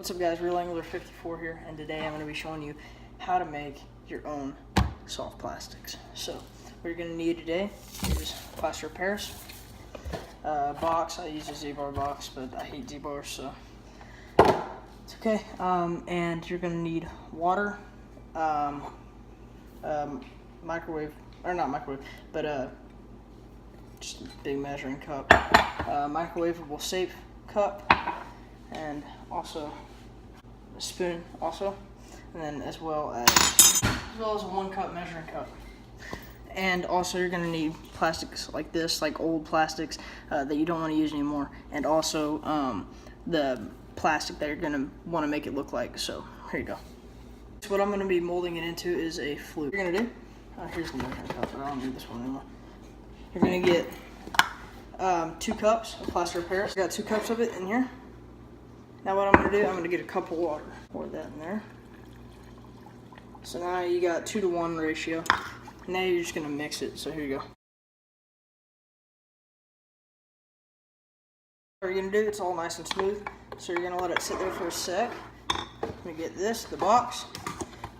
What's up guys, Real Angler 54 here, and today I'm going to be showing you how to make your own soft plastics. So what you're going to need today is plaster of Paris, box. I use a Z-bar box, but I hate Z-bars, so it's okay. And you're going to need water, microwave, or not microwave, but just a big measuring cup, microwavable safe cup, and also a spoon also, and then as well as a 1 cup measuring cup. And also you're going to need plastics like this, like old plastics that you don't want to use anymore, and also the plastic that you're going to want to make it look like. So here you go. So what I'm going to be molding it into is a flute. What you're going to do, here's the measuring cup, but I don't need this one anymore. You're going to get 2 cups of plaster of Paris. I got 2 cups of it in here. Now what I'm going to do, I'm going to get a cup of water. Pour that in there. So now you got 2-to-1 ratio. Now you're just going to mix it. So here you go. What you're going to do, it's all nice and smooth. So you're going to let it sit there for a sec. I'm going to get this, the box.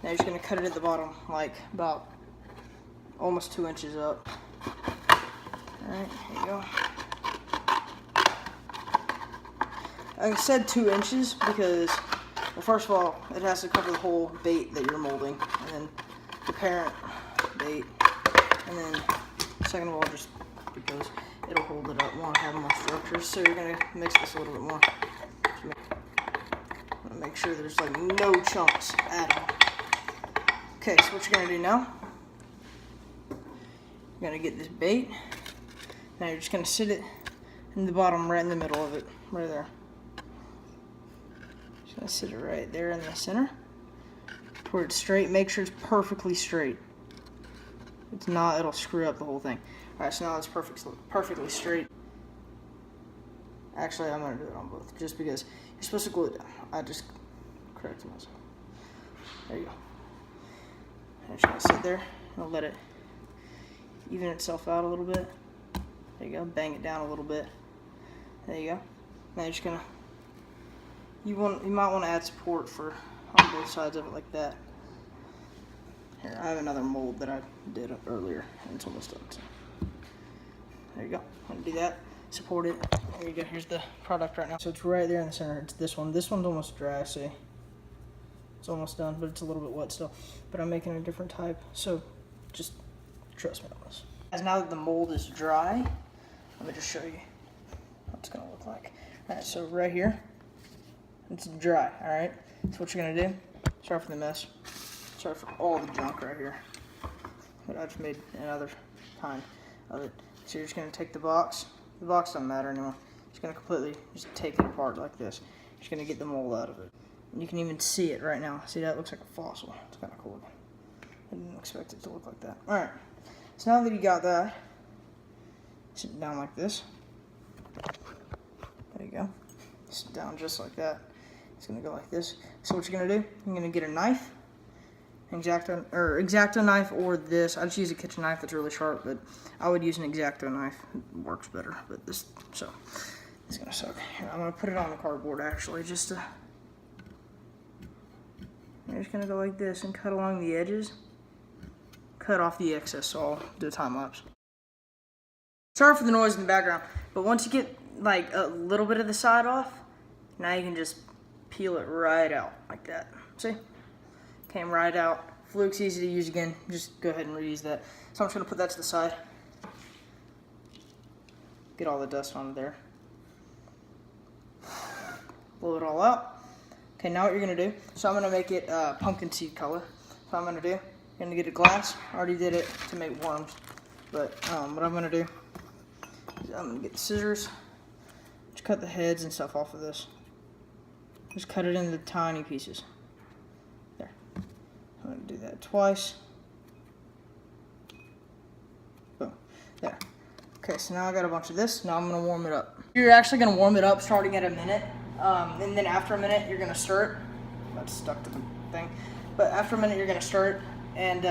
Now you're just going to cut it at the bottom, like about almost 2 inches up. Alright, here you go. I said 2 inches because, well, first of all, it has to cover the whole bait that you're molding, and then the parent bait, and then second of all, just because it'll hold it up, want to have more structure. So you're gonna mix this a little bit more. Make sure there's like no chunks at all. Okay, so what you're gonna do now? You're gonna get this bait. Now you're just gonna sit it in the bottom, right in the middle of it, right there. Just gonna sit it right there in the center. Pour it straight. Make sure it's perfectly straight. If it's not, it'll screw up the whole thing. Alright, so now it's perfectly straight. Actually, I'm gonna do it on both, just because you're supposed to glue it down. I just corrected myself. There you go. I'm just gonna sit there and let it even itself out a little bit. There you go. Bang it down a little bit. There you go. Now you're just gonna. You might want to add support for on both sides of it like that. Here, I have another mold that I did earlier, and it's almost done. So. There you go. I'm gonna do that. Support it. There you go. Here's the product right now. So it's right there in the center. It's this one. This one's almost dry. See, it's almost done, but it's a little bit wet still. But I'm making a different type, so just trust me on this. As now that the mold is dry, let me just show you what it's gonna look like. All right. So right here. It's dry, alright? So what you're going to do, sorry for the mess, sorry for all the junk right here, but I just made another kind of it. So you're just going to take the box doesn't matter anymore, just going to completely just take it apart like this. You're just going to get the mold out of it. And you can even see it right now. See, that looks like a fossil. It's kind of cool. I didn't expect it to look like that. Alright, so now that you got that, sit it down like this. There you go. Sit down just like that. It's gonna go like this. So what you're gonna do? You're gonna get a knife, X-Acto knife, or this. I just use a kitchen knife that's really sharp, but I would use an X-Acto knife. It works better. But this, so it's gonna suck. Here, I'm gonna put it on the cardboard actually, just to. You're just gonna go like this and cut along the edges. Cut off the excess. So I'll do a time lapse. Sorry for the noise in the background, but once you get like a little bit of the side off, now you can just peel it right out like that. See? Came right out. Fluke's easy to use again. Just go ahead and reuse that. So I'm just going to put that to the side. Get all the dust onto there. Blow it all out. Okay, now what you're going to do, so I'm going to make it pumpkin seed color. So I'm going to do, you're going to get a glass. I already did it to make worms. But what I'm going to do is I'm going to get the scissors. Just cut the heads and stuff off of this. Just cut it into tiny pieces. There. I'm going to do that twice. Boom. There. Okay, so now I got a bunch of this. Now I'm going to warm it up. You're actually going to warm it up starting at a minute. And then after a minute, you're going to stir it. That's stuck to the thing. But after a minute, you're going to stir it. And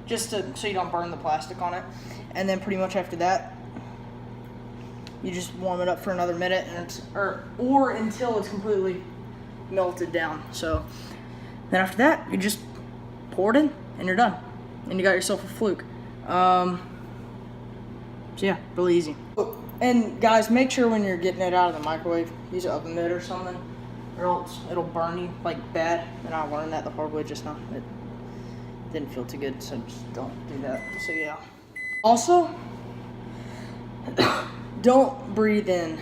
just so you don't burn the plastic on it. And then pretty much after that, you just warm it up for another minute, and or until it's completely melted down. So then after that, you just pour it in and you're done. And you got yourself a fluke. So yeah, really easy. And guys, make sure when you're getting it out of the microwave, use an oven mitt or something, or else it'll burn you like bad. And I learned that the hard way just now. It didn't feel too good, so just don't do that. So yeah. Also, don't breathe in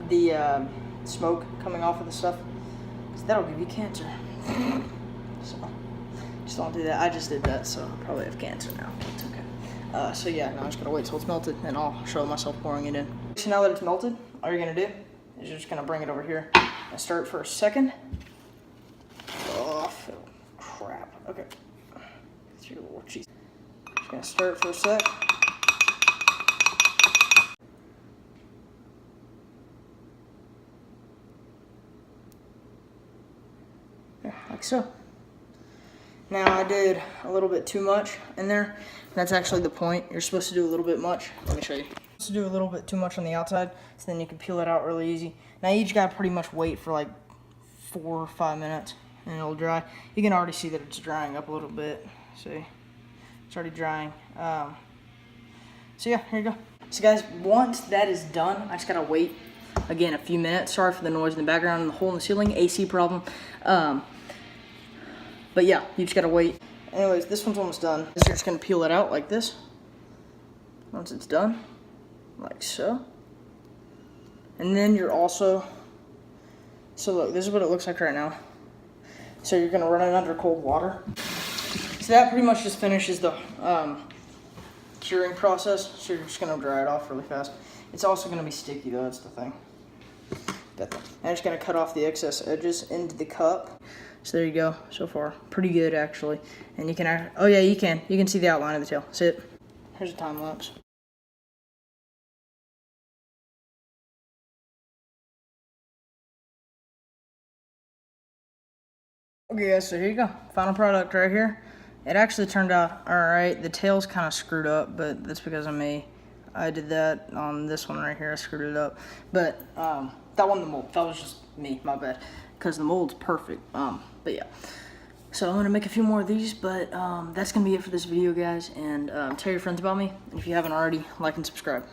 the smoke coming off of the stuff, because that'll give you cancer. So just don't do that. I just did that, so I'll probably have cancer now. It's okay. So yeah, now I'm just gonna wait till it's melted, and I'll show myself pouring it in. So now that it's melted, all you're gonna do is you're just gonna bring it over here and stir it for a second. Oh, crap. Okay. Jeez. Just gonna stir it for a sec. Yeah, like so. Now I did a little bit too much in there. That's actually the point. You're supposed to do a little bit much. Let me show you. You're supposed to do a little bit too much on the outside, so then you can peel it out really easy. Now you just gotta pretty much wait for like 4 or 5 minutes, and it'll dry. You can already see that it's drying up a little bit. See, it's already drying. So yeah, here you go. So guys, once that is done, I just gotta wait again a few minutes. Sorry for the noise in the background and the hole in the ceiling, AC problem. But yeah, you just gotta wait. Anyways, this one's almost done. You're just gonna peel it out like this. Once it's done, like so. And then you're also, so look, this is what it looks like right now. So you're gonna run it under cold water. So that pretty much just finishes the curing process. So you're just gonna dry it off really fast. It's also gonna be sticky though, that's the thing. I'm just gonna cut off the excess edges into the cup. So there you go, so far. Pretty good actually. And you can, oh yeah, you can see the outline of the tail. See it? Here's a time lapse. Okay guys, so here you go. Final product right here. It actually turned out alright. The tail's kind of screwed up, but that's because of me. I did that on this one right here, I screwed it up. But that wasn't the mold, that was just me, my bad. Because the mold's perfect, but yeah. So I'm gonna make a few more of these, but that's gonna be it for this video, guys. And tell your friends about me, and if you haven't already, like and subscribe.